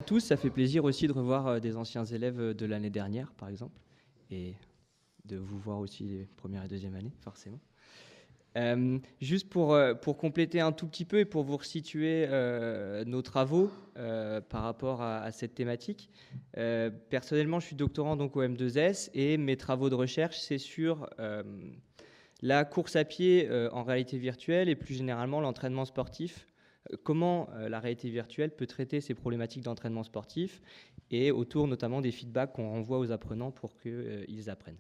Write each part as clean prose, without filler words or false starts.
Tous, ça fait plaisir aussi de revoir des anciens élèves de l'année dernière, par exemple, et de vous voir aussi les premières et deuxième années, forcément. Juste pour compléter un tout petit peu et pour vous resituer nos travaux par rapport à cette thématique. Personnellement, je suis doctorant donc au M2S et mes travaux de recherche, c'est sur la course à pied en réalité virtuelle et plus généralement l'entraînement sportif. Comment la réalité virtuelle peut traiter ces problématiques d'entraînement sportif et autour notamment des feedbacks qu'on renvoie aux apprenants pour qu'ils apprennent.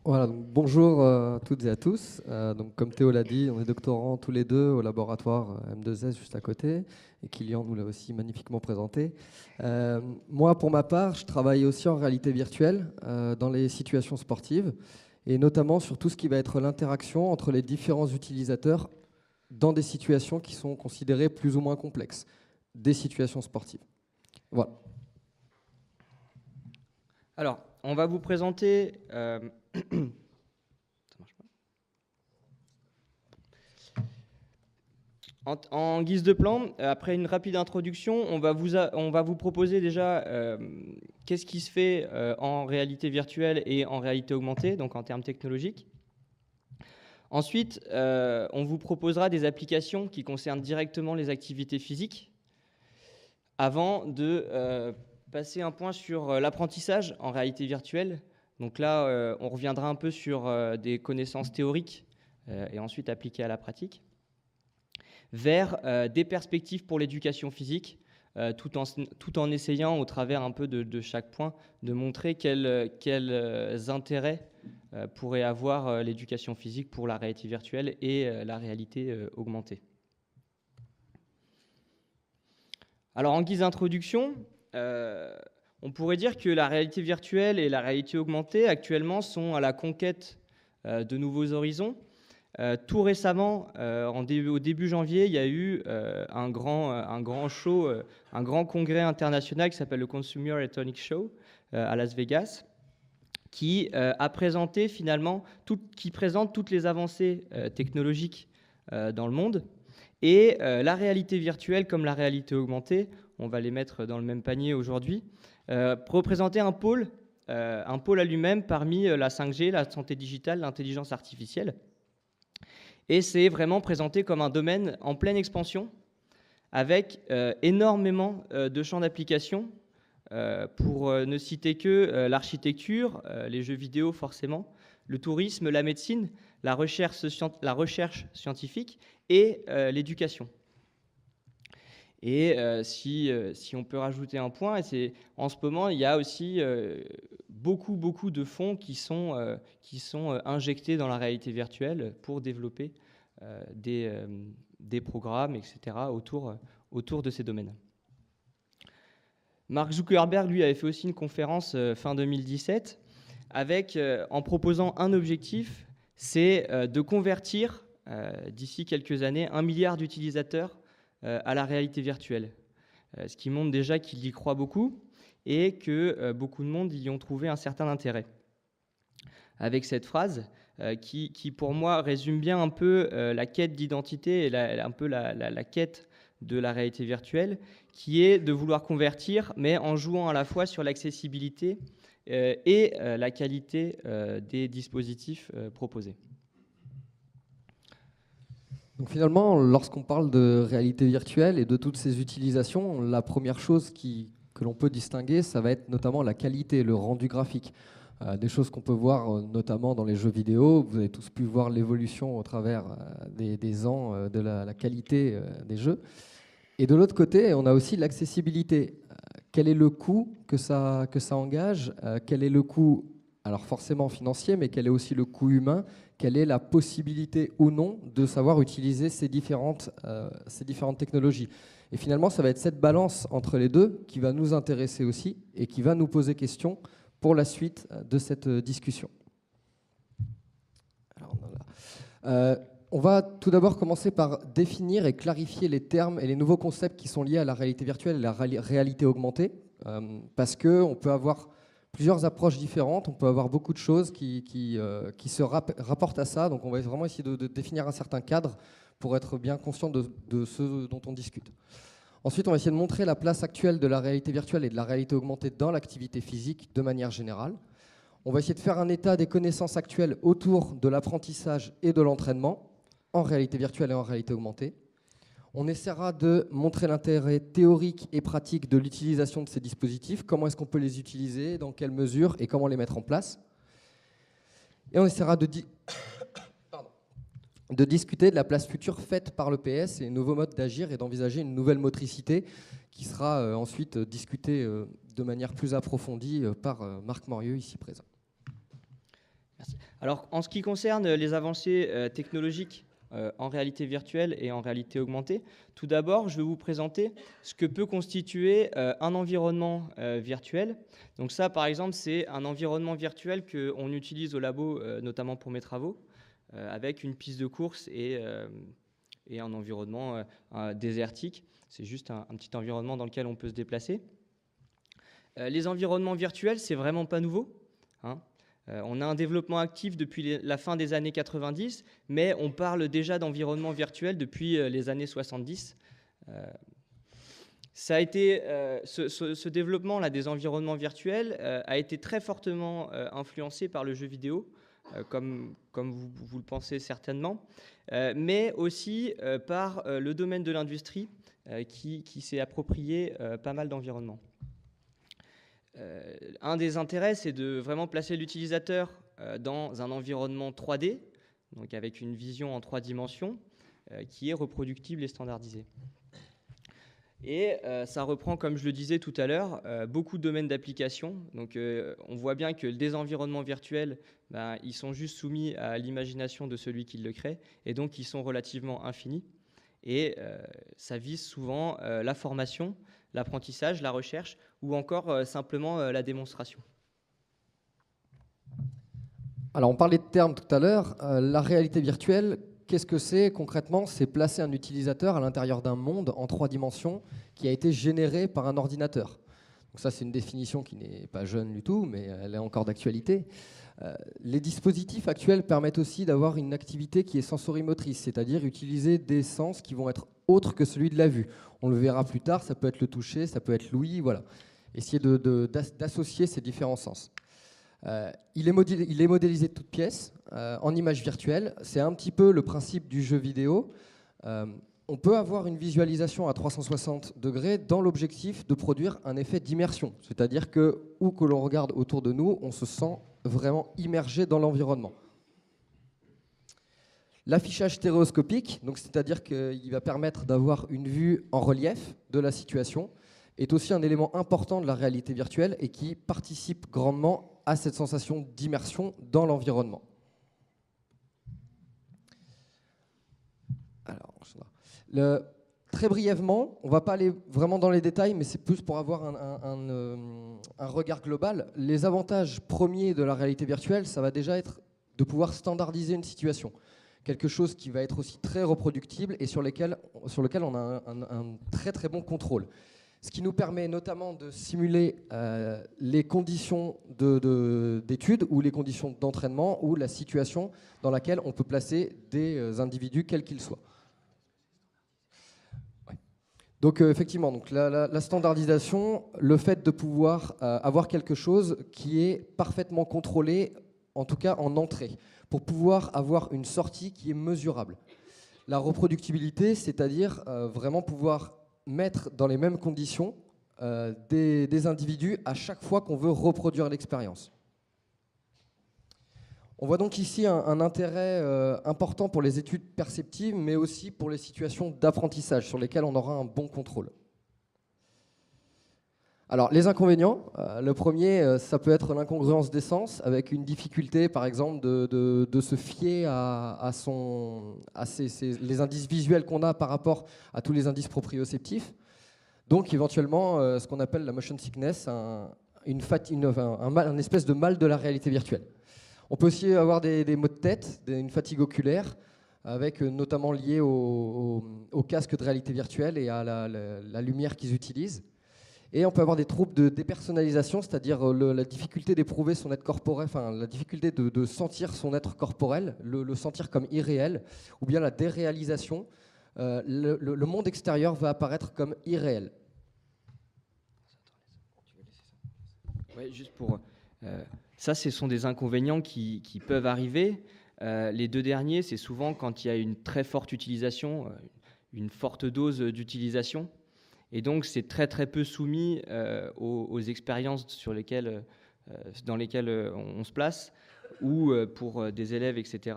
Voilà, donc bonjour à toutes et à tous. Donc, comme Théo l'a dit, on est doctorants tous les deux au laboratoire M2S juste à côté, et Kylian nous l'a aussi magnifiquement présenté. Moi, pour ma part, je travaille aussi en réalité virtuelle dans les situations sportives, et notamment sur tout ce qui va être l'interaction entre les différents utilisateurs dans des situations qui sont considérées plus ou moins complexes, des situations sportives. Voilà. Alors, on va vous présenter... Ça marche pas. En guise de plan, après une rapide introduction, on va vous proposer déjà qu'est-ce qui se fait en réalité virtuelle et en réalité augmentée, donc en termes technologiques. Ensuite, on vous proposera des applications qui concernent directement les activités physiques avant de passer un point sur l'apprentissage en réalité virtuelle. Donc là, on reviendra un peu sur des connaissances théoriques et ensuite appliquées à la pratique, vers des perspectives pour l'éducation physique, tout en essayant, au travers un peu de chaque point, de montrer quels intérêts pourrait avoir l'éducation physique pour la réalité virtuelle et la réalité augmentée. Alors, en guise d'introduction, on pourrait dire que la réalité virtuelle et la réalité augmentée, actuellement, sont à la conquête de nouveaux horizons. Tout récemment, au début janvier, il y a eu un grand show, un grand congrès international qui s'appelle le Consumer Electronics Show à Las Vegas, qui a présenté finalement, qui présente toutes les avancées technologiques dans le monde. Et la réalité virtuelle comme la réalité augmentée, on va les mettre dans le même panier aujourd'hui, représentait un pôle à lui-même parmi la 5G, la santé digitale, l'intelligence artificielle. Et c'est vraiment présenté comme un domaine en pleine expansion, avec énormément de champs d'application, pour ne citer que l'architecture, les jeux vidéo forcément, le tourisme, la médecine, la recherche scientifique et l'éducation. Et si on peut rajouter un point, en ce moment, il y a aussi beaucoup de fonds qui sont injectés dans la réalité virtuelle pour développer des programmes, etc., autour de ces domaines. Mark Zuckerberg, lui, avait fait aussi une conférence fin 2017 en proposant un objectif, c'est de convertir d'ici quelques années 1 milliard d'utilisateurs à la réalité virtuelle. Ce qui montre déjà qu'il y croit beaucoup et que beaucoup de monde y ont trouvé un certain intérêt. Avec cette phrase qui pour moi, résume bien un peu la quête d'identité et un peu la quête de la réalité virtuelle, qui est de vouloir convertir, mais en jouant à la fois sur l'accessibilité et la qualité des dispositifs proposés. Donc finalement, lorsqu'on parle de réalité virtuelle et de toutes ces utilisations, la première chose que l'on peut distinguer, ça va être notamment la qualité, le rendu graphique. Des choses qu'on peut voir notamment dans les jeux vidéo. Vous avez tous pu voir l'évolution au travers des ans de la qualité des jeux. Et de l'autre côté, on a aussi l'accessibilité. Quel est le coût que ça engage? Quel est le coût, alors forcément financier, mais quel est aussi le coût humain? Quelle est la possibilité ou non de savoir utiliser ces différentes technologies? Et finalement, ça va être cette balance entre les deux qui va nous intéresser aussi et qui va nous poser question pour la suite de cette discussion. Alors, on va tout d'abord commencer par définir et clarifier les termes et les nouveaux concepts qui sont liés à la réalité virtuelle et la réalité augmentée, parce qu'on peut avoir plusieurs approches différentes, on peut avoir beaucoup de choses qui se rapportent à ça, donc on va vraiment essayer de définir un certain cadre pour être bien conscient de ce dont on discute. Ensuite, on va essayer de montrer la place actuelle de la réalité virtuelle et de la réalité augmentée dans l'activité physique de manière générale. On va essayer de faire un état des connaissances actuelles autour de l'apprentissage et de l'entraînement en réalité virtuelle et en réalité augmentée. On essaiera de montrer l'intérêt théorique et pratique de l'utilisation de ces dispositifs, comment est-ce qu'on peut les utiliser, dans quelle mesure et comment les mettre en place. Et on essaiera de discuter de la place future faite par l'EPS et les nouveaux modes d'agir et d'envisager une nouvelle motricité qui sera ensuite discutée de manière plus approfondie par Marc Morieux, ici présent. Merci. Alors, en ce qui concerne les avancées technologiques en réalité virtuelle et en réalité augmentée, tout d'abord, je vais vous présenter ce que peut constituer un environnement virtuel. Donc ça, par exemple, c'est un environnement virtuel qu'on utilise au labo, notamment pour mes travaux, avec une piste de course et un environnement désertique. C'est juste un petit environnement dans lequel on peut se déplacer. Les environnements virtuels, c'est vraiment pas nouveau, hein. On a un développement actif depuis la fin des années 90, mais on parle déjà d'environnement virtuel depuis les années 70. Ça a été, ce développement-là des environnements virtuels a été très fortement influencé par le jeu vidéo, comme vous le pensez certainement, mais aussi par le domaine de l'industrie qui s'est approprié pas mal d'environnements. Un des intérêts, c'est de vraiment placer l'utilisateur dans un environnement 3D, donc avec une vision en 3 dimensions, qui est reproductible et standardisée. Et ça reprend, comme je le disais tout à l'heure, beaucoup de domaines d'application. Donc on voit bien que des environnements virtuels, ils sont juste soumis à l'imagination de celui qui le crée, et donc ils sont relativement infinis. Et ça vise souvent la formation, l'apprentissage, la recherche, ou encore simplement la démonstration. Alors on parlait de termes tout à l'heure. La réalité virtuelle, qu'est-ce que c'est concrètement? C'est placer un utilisateur à l'intérieur d'un monde en 3 dimensions qui a été généré par un ordinateur. Donc ça, c'est une définition qui n'est pas jeune du tout, mais elle est encore d'actualité. Les dispositifs actuels permettent aussi d'avoir une activité qui est sensorimotrice, c'est-à-dire utiliser des sens qui vont être autres que celui de la vue. On le verra plus tard, ça peut être le toucher, ça peut être l'ouïe, voilà. Essayer d'associer ces différents sens. Il est modélisé de toutes pièces, en image virtuelle. C'est un petit peu le principe du jeu vidéo. On peut avoir une visualisation à 360 degrés dans l'objectif de produire un effet d'immersion. C'est-à-dire que, où que l'on regarde autour de nous, on se sent vraiment immergé dans l'environnement. L'affichage stéréoscopique, c'est-à-dire qu'il va permettre d'avoir une vue en relief de la situation, est aussi un élément important de la réalité virtuelle et qui participe grandement à cette sensation d'immersion dans l'environnement. Alors, très brièvement, on ne va pas aller vraiment dans les détails, mais c'est plus pour avoir un regard global. Les avantages premiers de la réalité virtuelle, ça va déjà être de pouvoir standardiser une situation. Quelque chose qui va être aussi très reproductible et sur lequel on a un très très bon contrôle. Ce qui nous permet notamment de simuler les conditions d'études ou les conditions d'entraînement ou la situation dans laquelle on peut placer des individus quels qu'ils soient. Donc effectivement, la standardisation, le fait de pouvoir avoir quelque chose qui est parfaitement contrôlé, en tout cas en entrée, pour pouvoir avoir une sortie qui est mesurable. La reproductibilité, c'est-à-dire vraiment pouvoir mettre dans les mêmes conditions des individus à chaque fois qu'on veut reproduire l'expérience. On voit donc ici un intérêt important pour les études perceptives, mais aussi pour les situations d'apprentissage sur lesquelles on aura un bon contrôle. Alors, les inconvénients, le premier, ça peut être l'incongruence des sens, avec une difficulté, par exemple, de se fier à les indices visuels qu'on a par rapport à tous les indices proprioceptifs. Donc, éventuellement, ce qu'on appelle la motion sickness, une espèce de mal de la réalité virtuelle. On peut aussi avoir des maux de tête, une fatigue oculaire, avec notamment lié au casque de réalité virtuelle et à la lumière qu'ils utilisent. Et on peut avoir des troubles de dépersonnalisation, c'est-à-dire la difficulté d'éprouver son être corporel, enfin la difficulté de sentir son être corporel, le sentir comme irréel, ou bien la déréalisation, le monde extérieur va apparaître comme irréel. Ouais, juste pour ça, ce sont des inconvénients qui peuvent arriver. Les deux derniers, c'est souvent quand il y a une très forte utilisation, une forte dose d'utilisation, et donc c'est très très peu soumis aux expériences dans lesquelles on se place, ou pour des élèves, etc.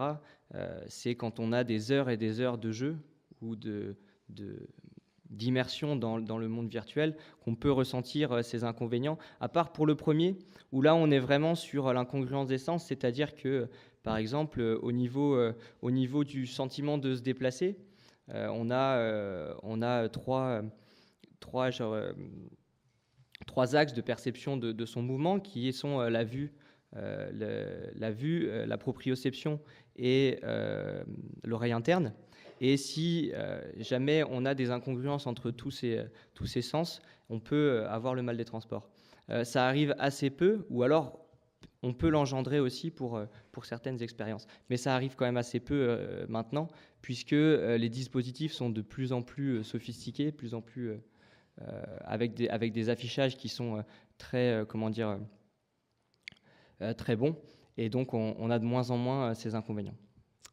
C'est quand on a des heures et des heures de jeu ou d'immersion dans le monde virtuel qu'on peut ressentir ces inconvénients, à part pour le premier, où là on est vraiment sur l'incongruence des sens, c'est-à-dire que, par exemple, au niveau du sentiment de se déplacer, on a trois axes de perception de son mouvement, qui sont la vue, la proprioception et l'oreille interne. Et si jamais on a des incongruences entre tous ces sens, on peut avoir le mal des transports. Ça arrive assez peu, ou alors on peut l'engendrer aussi pour certaines expériences. Mais ça arrive quand même assez peu maintenant, puisque les dispositifs sont de plus en plus sophistiqués, plus en plus avec des affichages qui sont très bons, et donc on a de moins en moins ces inconvénients.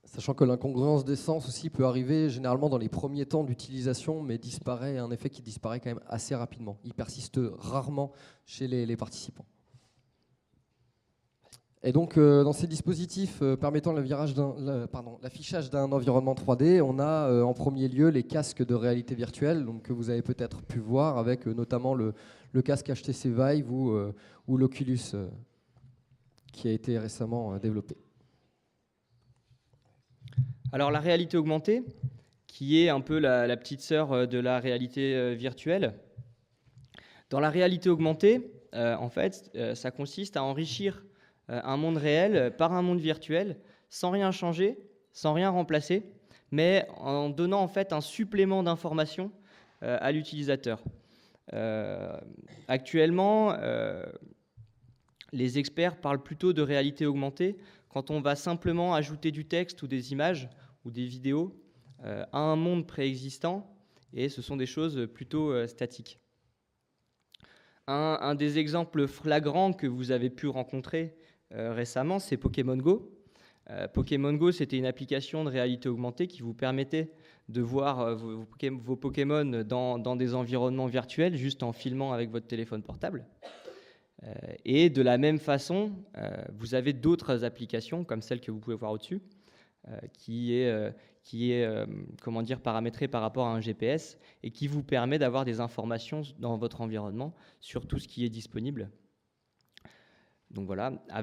Sachant que l'incongruence des sens aussi peut arriver généralement dans les premiers temps d'utilisation, mais disparaît, un effet qui disparaît quand même assez rapidement. Il persiste rarement chez les participants. Et donc, dans ces dispositifs permettant l'affichage d'un environnement 3D, on a en premier lieu les casques de réalité virtuelle, donc, que vous avez peut-être pu voir, avec notamment le casque HTC Vive ou l'Oculus qui a été récemment développé. Alors la réalité augmentée, qui est un peu la petite sœur de la réalité virtuelle. Dans la réalité augmentée, en fait, ça consiste à enrichir un monde réel par un monde virtuel, sans rien changer, sans rien remplacer, mais en donnant en fait un supplément d'information à l'utilisateur. Actuellement, les experts parlent plutôt de réalité augmentée quand on va simplement ajouter du texte ou des images ou des vidéos à un monde préexistant, et ce sont des choses plutôt statiques. Un des exemples flagrants que vous avez pu rencontrer récemment, c'est Pokémon Go. Pokémon Go, c'était une application de réalité augmentée qui vous permettait de voir vos Pokémon dans des environnements virtuels, juste en filmant avec votre téléphone portable. Et de la même façon, vous avez d'autres applications, comme celle que vous pouvez voir au-dessus, qui est paramétrée par rapport à un GPS et qui vous permet d'avoir des informations dans votre environnement sur tout ce qui est disponible. Donc voilà, on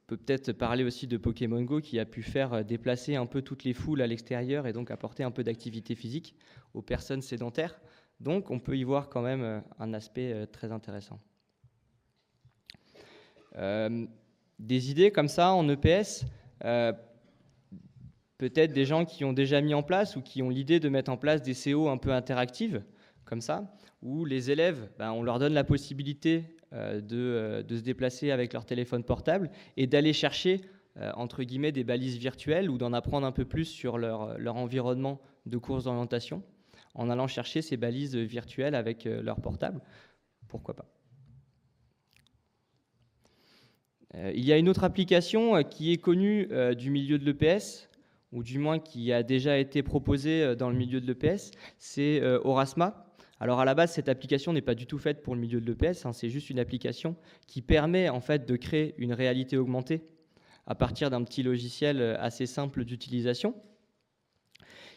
peut peut-être parler aussi de Pokémon Go, qui a pu faire déplacer un peu toutes les foules à l'extérieur et donc apporter un peu d'activité physique aux personnes sédentaires. Donc on peut y voir quand même un aspect très intéressant. Des idées comme ça en EPS, peut-être des gens qui ont déjà mis en place ou qui ont l'idée de mettre en place des CO un peu interactives, comme ça, où les élèves, on leur donne la possibilité de se déplacer avec leur téléphone portable et d'aller chercher, entre guillemets, des balises virtuelles ou d'en apprendre un peu plus sur leur environnement de course d'orientation, en allant chercher ces balises virtuelles avec leur portable. Pourquoi pas. Il y a une autre application qui est connue du milieu de l'EPS, ou du moins qui a déjà été proposée dans le milieu de l'EPS, c'est Aurasma. Alors à la base, cette application n'est pas du tout faite pour le milieu de l'EPS, c'est juste une application qui permet en fait de créer une réalité augmentée à partir d'un petit logiciel assez simple d'utilisation.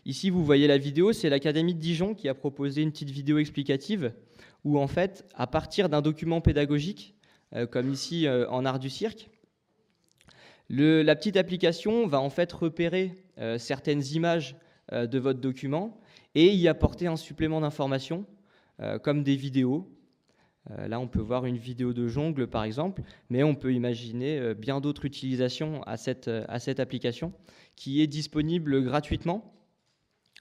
Ici, vous voyez la vidéo, c'est l'Académie de Dijon qui a proposé une petite vidéo explicative où en fait, à partir d'un document pédagogique, comme ici en art du cirque, la petite application va en fait repérer certaines images de votre document et y apporter un supplément d'informations comme des vidéos. Là, on peut voir une vidéo de jongle par exemple, mais on peut imaginer bien d'autres utilisations à cette application qui est disponible gratuitement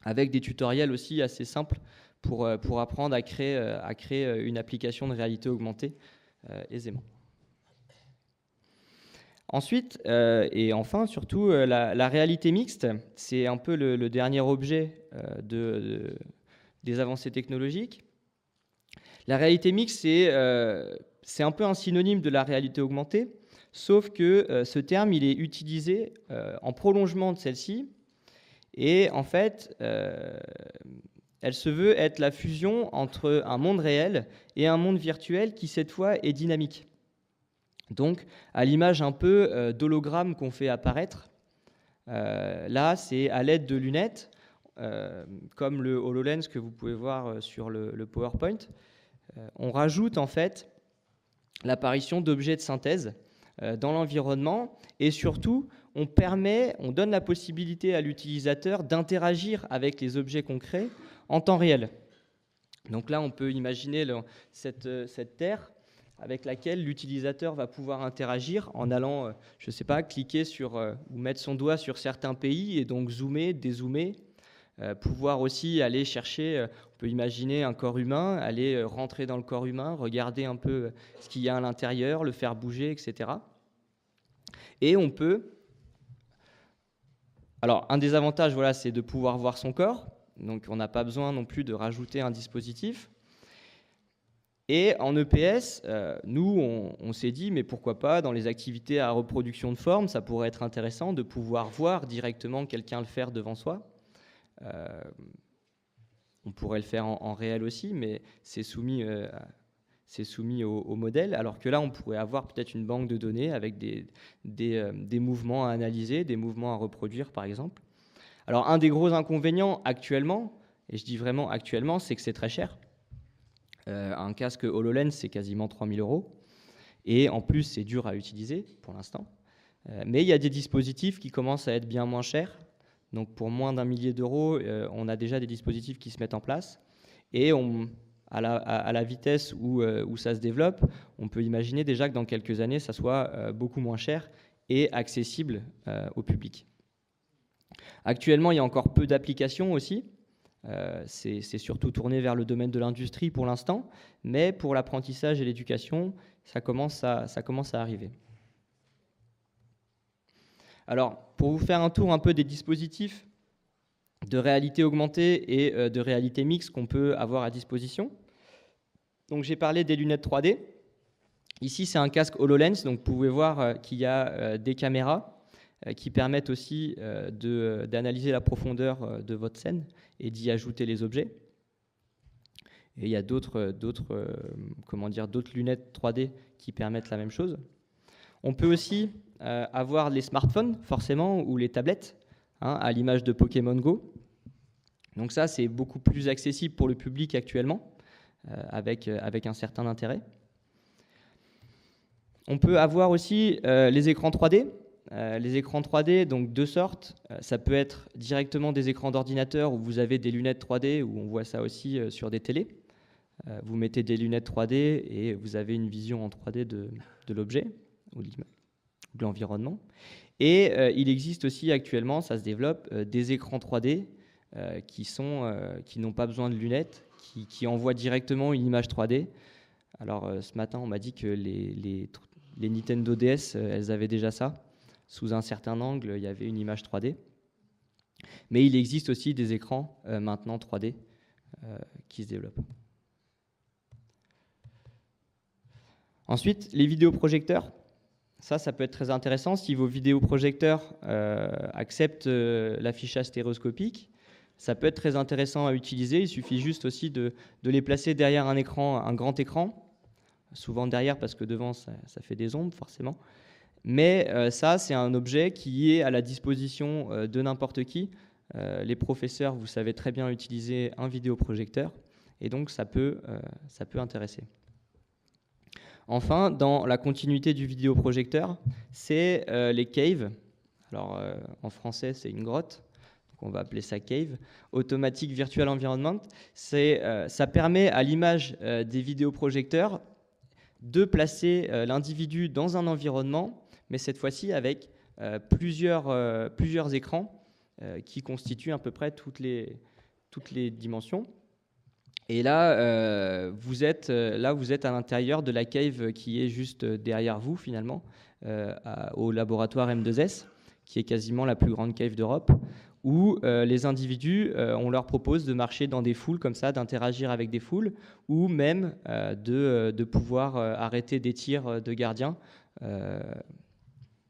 avec des tutoriels aussi assez simples pour apprendre à créer une application de réalité augmentée aisément. Ensuite, et enfin, surtout, la réalité mixte, c'est un peu le dernier objet des avancées technologiques. La réalité mixte, c'est un peu un synonyme de la réalité augmentée, sauf que ce terme, il est utilisé en prolongement de celle-ci, et en fait, elle se veut être la fusion entre un monde réel et un monde virtuel qui, cette fois, est dynamique. Donc, à l'image un peu d'hologramme qu'on fait apparaître, là, c'est à l'aide de lunettes, comme le HoloLens que vous pouvez voir sur le PowerPoint. On rajoute en fait l'apparition d'objets de synthèse dans l'environnement, et surtout, on donne la possibilité à l'utilisateur d'interagir avec les objets concrets en temps réel. Donc là, on peut imaginer cette terre avec laquelle l'utilisateur va pouvoir interagir en allant, je ne sais pas, cliquer sur ou mettre son doigt sur certains pays et donc zoomer, dézoomer, pouvoir aussi aller chercher, on peut imaginer un corps humain, aller rentrer dans le corps humain, regarder un peu ce qu'il y a à l'intérieur, le faire bouger, etc. Et on peut... Alors, un des avantages, voilà, c'est de pouvoir voir son corps, donc on n'a pas besoin non plus de rajouter un dispositif. Et en EPS, nous, on s'est dit, mais pourquoi pas, dans les activités à reproduction de forme, ça pourrait être intéressant de pouvoir voir directement quelqu'un le faire devant soi. On pourrait le faire en réel aussi, mais c'est soumis au modèle, alors que là, on pourrait avoir peut-être une banque de données avec des mouvements à analyser, des mouvements à reproduire, par exemple. Alors, un des gros inconvénients actuellement, et je dis vraiment actuellement, c'est que c'est très cher. Un casque HoloLens, c'est quasiment 3 000 €. Et en plus, c'est dur à utiliser pour l'instant. Mais il y a des dispositifs qui commencent à être bien moins chers. Donc pour moins d'1 millier d'euros, on a déjà des dispositifs qui se mettent en place. Et à la vitesse où ça se développe, on peut imaginer déjà que dans quelques années, ça soit beaucoup moins cher et accessible au public. Actuellement, il y a encore peu d'applications aussi. C'est surtout tourné vers le domaine de l'industrie pour l'instant, mais pour l'apprentissage et l'éducation, ça commence à arriver. Alors, pour vous faire un tour un peu des dispositifs de réalité augmentée et de réalité mixte qu'on peut avoir à disposition. Donc, j'ai parlé des lunettes 3D. Ici, c'est un casque HoloLens, donc vous pouvez voir qu'il y a des caméras qui permettent aussi d'analyser la profondeur de votre scène et d'y ajouter les objets. Et il y a d'autres lunettes 3D qui permettent la même chose. On peut aussi avoir les smartphones, forcément, ou les tablettes, à l'image de Pokémon Go. Donc ça, c'est beaucoup plus accessible pour le public actuellement, avec un certain intérêt. On peut avoir aussi les écrans 3D. Les écrans 3D, donc deux sortes. Ça peut être directement des écrans d'ordinateur où vous avez des lunettes 3D, où on voit ça aussi sur des télés. Vous mettez des lunettes 3D et vous avez une vision en 3D de l'objet ou de l'environnement. Et il existe aussi actuellement, ça se développe, des écrans 3D qui n'ont pas besoin de lunettes, qui envoient directement une image 3D. Alors ce matin, on m'a dit que les Nintendo DS, elles avaient déjà ça. Sous un certain angle, il y avait une image 3D. Mais il existe aussi des écrans maintenant 3D qui se développent. Ensuite, les vidéoprojecteurs. Ça peut être très intéressant si vos vidéoprojecteurs acceptent l'affichage stéréoscopique. Ça peut être très intéressant à utiliser. Il suffit juste aussi de les placer derrière un écran, un grand écran. Souvent derrière parce que devant, ça fait des ombres forcément. Mais ça, c'est un objet qui est à la disposition de n'importe qui. Les professeurs, vous savez très bien utiliser un vidéoprojecteur, et donc ça peut intéresser. Enfin, dans la continuité du vidéoprojecteur, c'est les caves. Alors, en français, c'est une grotte, donc on va appeler ça cave. Automatic Virtual Environment. Ça permet, à l'image des vidéoprojecteurs, de placer l'individu dans un environnement, mais cette fois-ci avec plusieurs écrans qui constituent à peu près toutes les dimensions. Et là, vous êtes à l'intérieur de la cave qui est juste derrière vous, finalement, au laboratoire M2S, qui est quasiment la plus grande cave d'Europe, où les individus, on leur propose de marcher dans des foules comme ça, d'interagir avec des foules, ou même de pouvoir arrêter des tirs de gardiens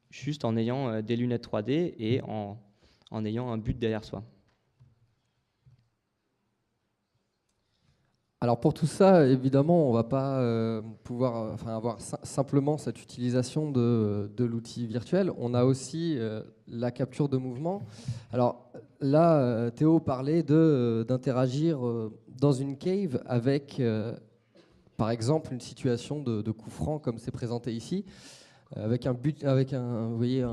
juste en ayant des lunettes 3D et en ayant un but derrière soi. Alors pour tout ça, évidemment, on ne va pas pouvoir avoir simplement cette utilisation de l'outil virtuel. On a aussi la capture de mouvement. Alors là, Théo parlait d'interagir dans une cave avec, par exemple, une situation de coup franc comme c'est présenté ici, avec un but, vous voyez,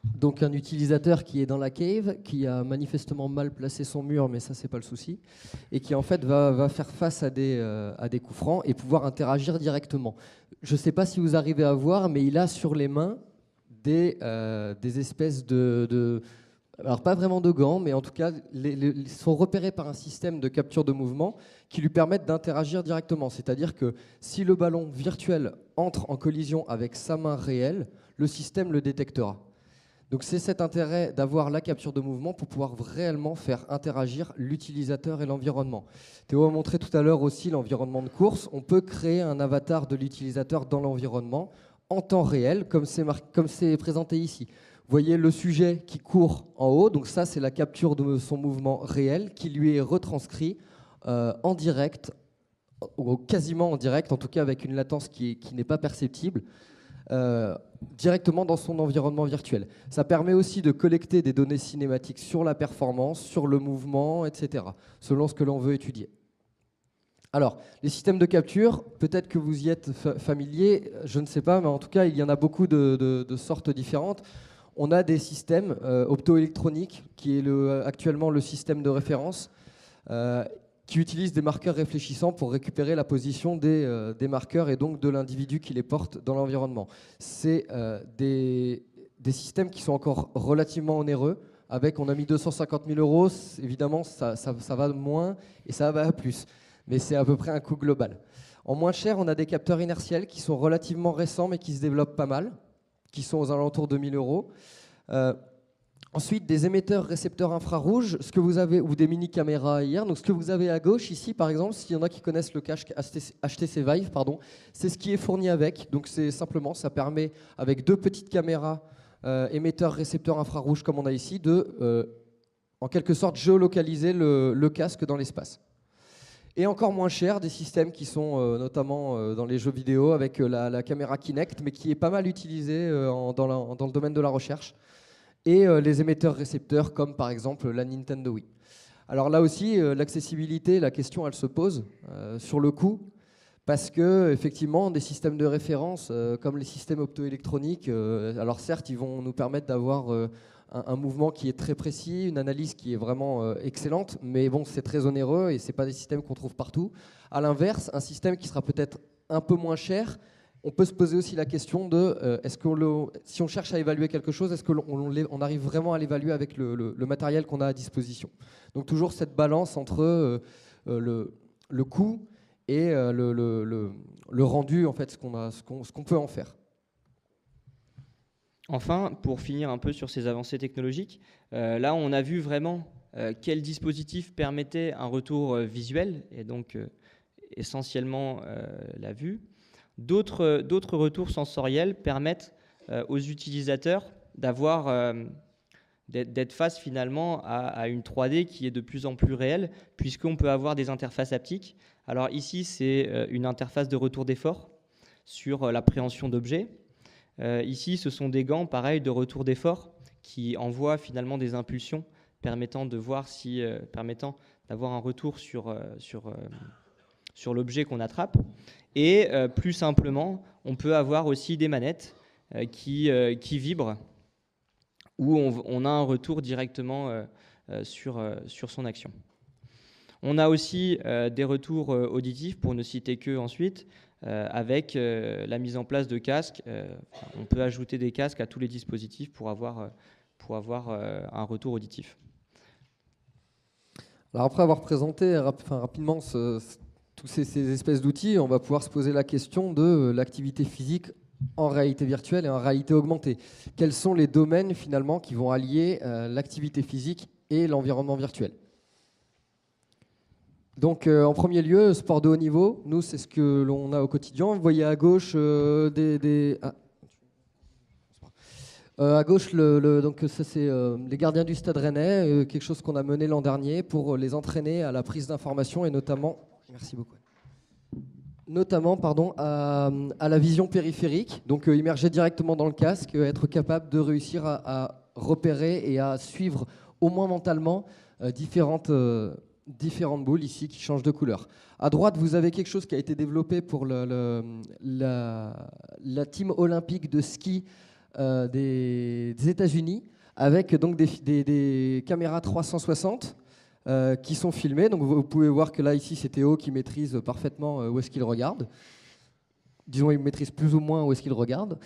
donc un utilisateur qui est dans la cave, qui a manifestement mal placé son mur, mais ça c'est pas le souci, et qui en fait va faire face à des coups francs et pouvoir interagir directement. Je ne sais pas si vous arrivez à voir, mais il a sur les mains des espèces alors pas vraiment de gants, mais en tout cas ils sont repérés par un système de capture de mouvement qui lui permettent d'interagir directement. C'est-à-dire que si le ballon virtuel entre en collision avec sa main réelle, le système le détectera. Donc c'est cet intérêt d'avoir la capture de mouvement pour pouvoir réellement faire interagir l'utilisateur et l'environnement. Théo a montré tout à l'heure aussi l'environnement de course. On peut créer un avatar de l'utilisateur dans l'environnement en temps réel, comme c'est présenté ici. Vous voyez le sujet qui court en haut, donc ça c'est la capture de son mouvement réel qui lui est retranscrit en direct, ou quasiment en direct, en tout cas avec une latence qui n'est pas perceptible, directement dans son environnement virtuel. Ça permet aussi de collecter des données cinématiques sur la performance, sur le mouvement, etc., selon ce que l'on veut étudier. Alors, les systèmes de capture, peut-être que vous y êtes familier, je ne sais pas, mais en tout cas, il y en a beaucoup de sortes différentes. On a des systèmes optoélectroniques, qui est actuellement le système de référence, qui utilisent des marqueurs réfléchissants pour récupérer la position des marqueurs et donc de l'individu qui les porte dans l'environnement. C'est des systèmes qui sont encore relativement onéreux. On a mis 250 000 euros, évidemment ça va moins et ça va à plus, mais c'est à peu près un coût global. En moins cher, on a des capteurs inertiels qui sont relativement récents mais qui se développent pas mal, qui sont aux alentours de 1 000 euros. Ensuite, des émetteurs récepteurs infrarouges, ce que vous avez, ou des mini-caméras IR. Donc, ce que vous avez à gauche ici, par exemple, s'il y en a qui connaissent le casque HTC Vive, c'est ce qui est fourni avec. Donc, c'est simplement, ça permet, avec 2 petites caméras émetteurs récepteurs infrarouges, comme on a ici, en quelque sorte, géolocaliser le casque dans l'espace. Et encore moins cher, des systèmes qui sont notamment dans les jeux vidéo avec la caméra Kinect, mais qui est pas mal utilisée dans le domaine de la recherche. Et les émetteurs-récepteurs comme par exemple la Nintendo Wii. Alors là aussi, l'accessibilité, la question elle se pose sur le coût, parce que effectivement des systèmes de référence comme les systèmes optoélectroniques, alors certes ils vont nous permettre d'avoir un mouvement qui est très précis, une analyse qui est vraiment excellente, mais bon c'est très onéreux et c'est pas des systèmes qu'on trouve partout. À l'inverse, un système qui sera peut-être un peu moins cher, on peut se poser aussi la question de si on cherche à évaluer quelque chose, est-ce qu'on arrive vraiment à l'évaluer avec le matériel qu'on a à disposition. Donc toujours cette balance entre le coût et le rendu, en fait, ce qu'on peut en faire. Enfin, pour finir un peu sur ces avancées technologiques, là on a vu vraiment quel dispositif permettait un retour visuel, et donc essentiellement la vue. D'autres retours sensoriels permettent aux utilisateurs d'être face finalement à une 3D qui est de plus en plus réelle, puisqu'on peut avoir des interfaces haptiques. Alors ici, c'est une interface de retour d'effort sur l'appréhension d'objets. Ici, ce sont des gants, pareil, de retour d'effort qui envoient finalement des impulsions permettant d'avoir un retour sur l'objet qu'on attrape. Et plus simplement, on peut avoir aussi des manettes qui vibrent, où on a un retour directement sur son action. On a aussi des retours auditifs, pour ne citer que ensuite, avec la mise en place de casques. On peut ajouter des casques à tous les dispositifs pour avoir un retour auditif. Alors après avoir présenté rapidement tous ces espèces d'outils, on va pouvoir se poser la question de l'activité physique en réalité virtuelle et en réalité augmentée. Quels sont les domaines finalement qui vont allier l'activité physique et l'environnement virtuel? Donc en premier lieu, sport de haut niveau, nous c'est ce que l'on a au quotidien. Vous voyez à gauche à gauche, donc ça c'est les gardiens du Stade Rennais, quelque chose qu'on a mené l'an dernier pour les entraîner à la prise d'informations et notamment, merci beaucoup, notamment à la vision périphérique, donc immerger directement dans le casque, être capable de réussir à repérer et à suivre au moins mentalement différentes boules ici qui changent de couleur. À droite, vous avez quelque chose qui a été développé pour la team olympique de ski des États-Unis, avec donc des caméras 360 qui sont filmées. Donc vous pouvez voir que là, ici, c'est Théo qui maîtrise parfaitement où est-ce qu'il regarde. Disons, il maîtrise plus ou moins où est-ce qu'il regarde.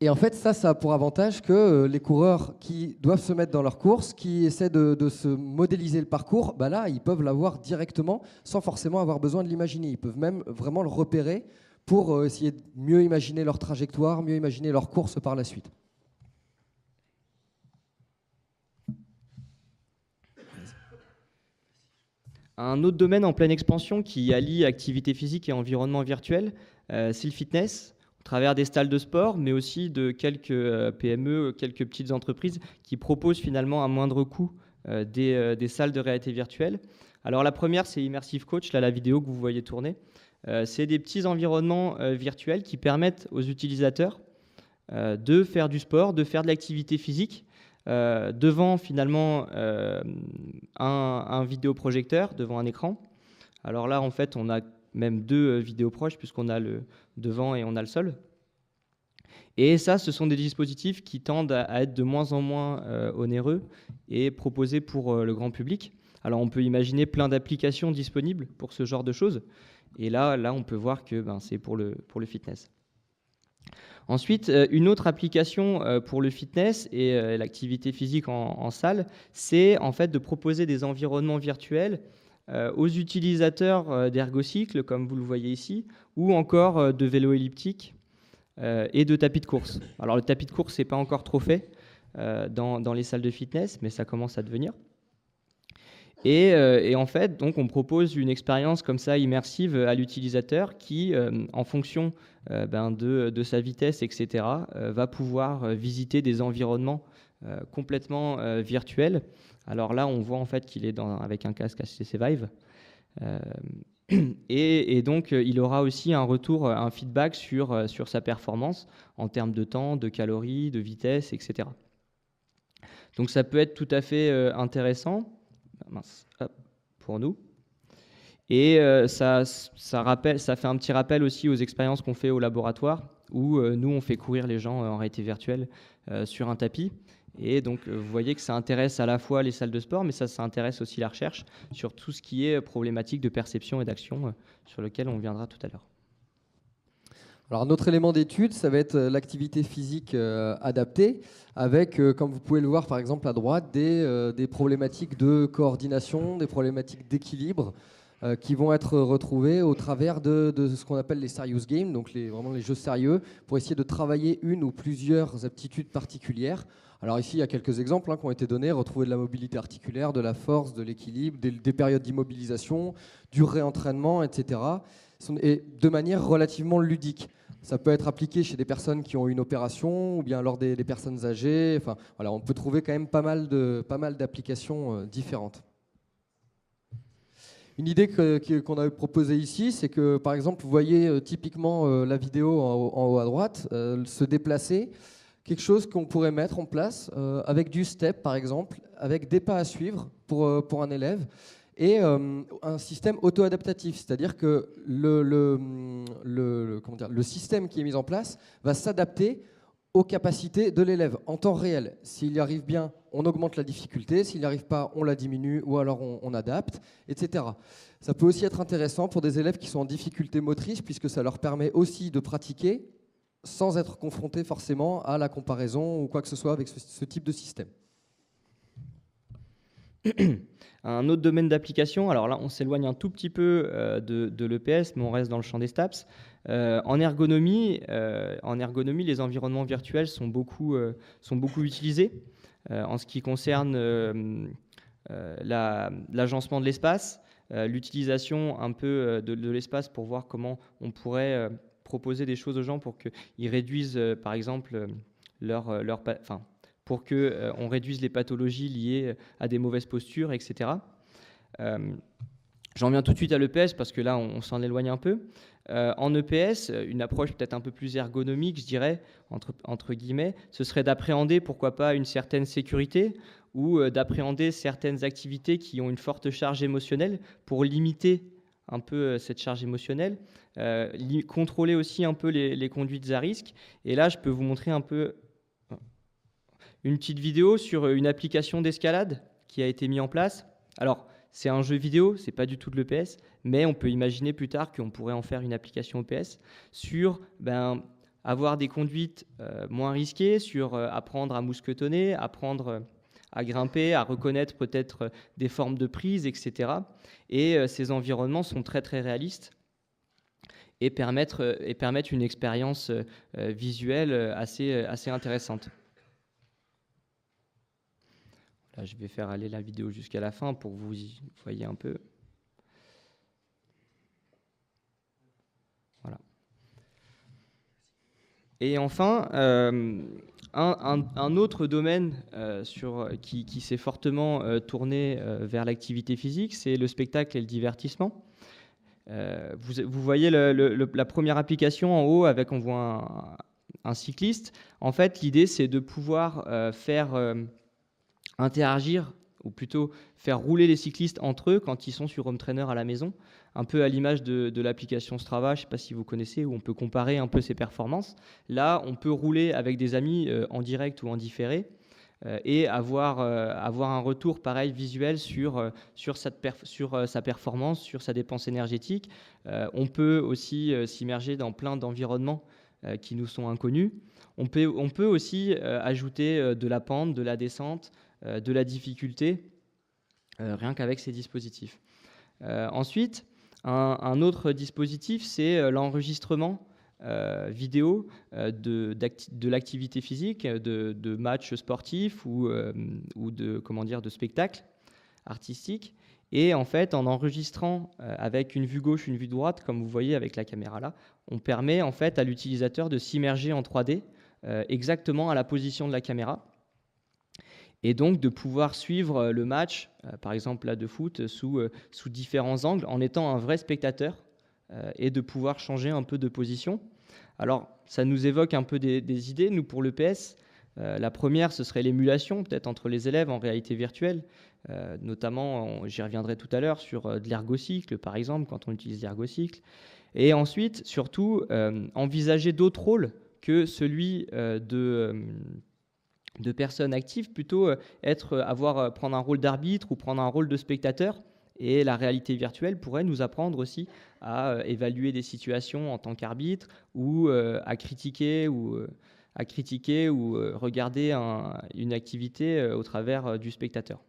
Et en fait, ça a pour avantage que les coureurs qui doivent se mettre dans leur course, qui essaient de se modéliser le parcours, bah là, ils peuvent l'avoir directement sans forcément avoir besoin de l'imaginer. Ils peuvent même vraiment le repérer pour essayer de mieux imaginer leur trajectoire, mieux imaginer leur course par la suite. Un autre domaine en pleine expansion qui allie activité physique et environnement virtuel, c'est le fitness, au travers des salles de sport, mais aussi de quelques PME, quelques petites entreprises qui proposent finalement à moindre coût des salles de réalité virtuelle. Alors la première, c'est Immersive Coach, là la vidéo que vous voyez tourner. C'est des petits environnements virtuels qui permettent aux utilisateurs de faire du sport, de faire de l'activité physique, devant finalement un vidéoprojecteur, devant un écran. Alors là, en fait, on a même deux vidéoproches puisqu'on a le devant et on a le sol. Et ça, ce sont des dispositifs qui tendent à être de moins en moins onéreux et proposés pour le grand public. Alors on peut imaginer plein d'applications disponibles pour ce genre de choses. Et là on peut voir que c'est pour le fitness. Ensuite, une autre application pour le fitness et l'activité physique en salle, c'est en fait de proposer des environnements virtuels aux utilisateurs d'ergocycles, comme vous le voyez ici, ou encore de vélos elliptiques et de tapis de course. Alors le tapis de course, c'est pas encore trop fait dans les salles de fitness, mais ça commence à devenir. Et en fait, donc, on propose une expérience comme ça immersive à l'utilisateur qui, en fonction de sa vitesse, etc., va pouvoir visiter des environnements complètement virtuels. Alors là, on voit en fait qu'il est avec un casque HTC Vive. Et donc, il aura aussi un retour, un feedback sur sa performance en termes de temps, de calories, de vitesse, etc. Donc ça peut être tout à fait intéressant. Pour nous. Et ça fait un petit rappel aussi aux expériences qu'on fait au laboratoire, où nous, on fait courir les gens en réalité virtuelle sur un tapis. Et donc, vous voyez que ça intéresse à la fois les salles de sport, mais ça intéresse aussi la recherche sur tout ce qui est problématique de perception et d'action, sur lequel on viendra tout à l'heure. Alors, un autre élément d'étude, ça va être l'activité physique adaptée, avec, comme vous pouvez le voir par exemple à droite, des problématiques de coordination, des problématiques d'équilibre qui vont être retrouvées au travers de ce qu'on appelle les serious games, donc vraiment les jeux sérieux, pour essayer de travailler une ou plusieurs aptitudes particulières. Alors ici, il y a quelques exemples qui ont été donnés, retrouver de la mobilité articulaire, de la force, de l'équilibre, des périodes d'immobilisation, du réentraînement, etc. Et de manière relativement ludique. Ça peut être appliqué chez des personnes qui ont une opération ou bien lors des personnes âgées. Enfin, voilà, on peut trouver quand même pas mal d'applications différentes. Une idée qu'on a proposée ici, c'est que par exemple, vous voyez typiquement la vidéo en haut à droite se déplacer. Quelque chose qu'on pourrait mettre en place avec du step par exemple, avec des pas à suivre pour un élève. Et un système auto-adaptatif, c'est-à-dire que le système qui est mis en place va s'adapter aux capacités de l'élève en temps réel. S'il y arrive bien, on augmente la difficulté, s'il n'y arrive pas, on la diminue ou alors on adapte, etc. Ça peut aussi être intéressant pour des élèves qui sont en difficulté motrice, puisque ça leur permet aussi de pratiquer sans être confrontés forcément à la comparaison ou quoi que ce soit avec ce type de système. Un autre domaine d'application, alors là on s'éloigne un tout petit peu de l'EPS, mais on reste dans le champ des STAPS. En ergonomie, les environnements virtuels sont beaucoup utilisés en ce qui concerne l'agencement de l'espace, l'utilisation un peu de l'espace pour voir comment on pourrait proposer des choses aux gens pour qu'ils réduisent, par exemple, pour qu'on réduise les pathologies liées à des mauvaises postures, etc. J'en viens tout de suite à l'EPS parce que là, on s'en éloigne un peu. En EPS, une approche peut-être un peu plus ergonomique, je dirais, entre guillemets, ce serait d'appréhender, pourquoi pas, une certaine sécurité ou d'appréhender certaines activités qui ont une forte charge émotionnelle pour limiter un peu cette charge émotionnelle, contrôler aussi un peu les conduites à risque. Et là, je peux vous montrer un peu une petite vidéo sur une application d'escalade qui a été mise en place. Alors, c'est un jeu vidéo, c'est pas du tout de l'EPS, mais on peut imaginer plus tard qu'on pourrait en faire une application EPS sur avoir des conduites moins risquées, sur apprendre à mousquetonner, apprendre à grimper, à reconnaître peut-être des formes de prise, etc. Et ces environnements sont très très réalistes et permettent une expérience visuelle assez intéressante. Là, je vais faire aller la vidéo jusqu'à la fin pour que vous y voyez un peu. Voilà. Et enfin, un autre domaine qui s'est fortement tourné vers l'activité physique, c'est le spectacle et le divertissement. Vous voyez la première application en haut avec on voit un cycliste. En fait, l'idée, c'est de pouvoir faire interagir, ou plutôt faire rouler les cyclistes entre eux quand ils sont sur home trainer à la maison, un peu à l'image de l'application Strava, je ne sais pas si vous connaissez, où on peut comparer un peu ses performances. Là, on peut rouler avec des amis en direct ou en différé et avoir un retour pareil visuel sur sa performance, sur sa dépense énergétique. On peut aussi s'immerger dans plein d'environnements qui nous sont inconnus. On peut aussi ajouter de la pente, de la descente, de la difficulté, rien qu'avec ces dispositifs. Ensuite, un autre dispositif, c'est l'enregistrement vidéo de l'activité physique, de matchs sportifs ou de spectacles artistiques. Et en fait, en enregistrant avec une vue gauche, une vue droite, comme vous voyez avec la caméra là, on permet en fait à l'utilisateur de s'immerger en 3D exactement à la position de la caméra. Et donc de pouvoir suivre le match, par exemple là de foot, sous différents angles, en étant un vrai spectateur et de pouvoir changer un peu de position. Alors, ça nous évoque un peu des idées. Nous, pour l'EPS, la première, ce serait l'émulation, peut-être entre les élèves en réalité virtuelle. Notamment, j'y reviendrai tout à l'heure, sur de l'ergocycle, par exemple, quand on utilise l'ergocycle. Et ensuite, surtout, envisager d'autres rôles que celui de personnes actives, plutôt prendre un rôle d'arbitre ou prendre un rôle de spectateur. Et la réalité virtuelle pourrait nous apprendre aussi à évaluer des situations en tant qu'arbitre ou à critiquer ou regarder une activité au travers du spectateur.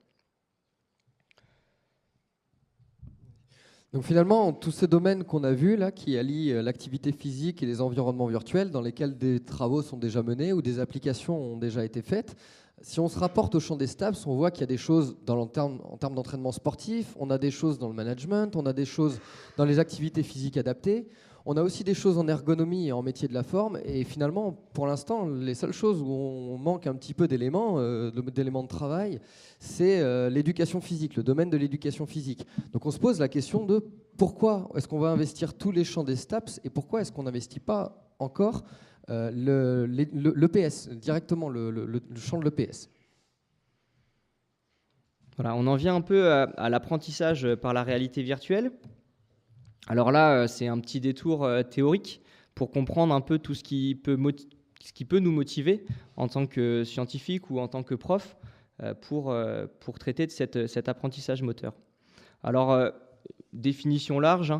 Donc finalement, tous ces domaines qu'on a vus là, qui allient l'activité physique et les environnements virtuels, dans lesquels des travaux sont déjà menés ou des applications ont déjà été faites, si on se rapporte au champ des STAPS, on voit qu'il y a des choses en termes d'entraînement sportif, on a des choses dans le management, on a des choses dans les activités physiques adaptées, on a aussi des choses en ergonomie et en métier de la forme. Et finalement, pour l'instant, les seules choses où on manque un petit peu d'éléments de travail, c'est l'éducation physique, le domaine de l'éducation physique. Donc on se pose la question de pourquoi est-ce qu'on va investir tous les champs des STAPS et pourquoi est-ce qu'on n'investit pas encore l'EPS, directement le champ de l'EPS. Voilà, on en vient un peu à l'apprentissage par la réalité virtuelle. Alors là, c'est un petit détour théorique pour comprendre un peu tout ce qui peut nous motiver en tant que scientifique ou en tant que prof pour traiter de cet apprentissage moteur. Alors, définition large,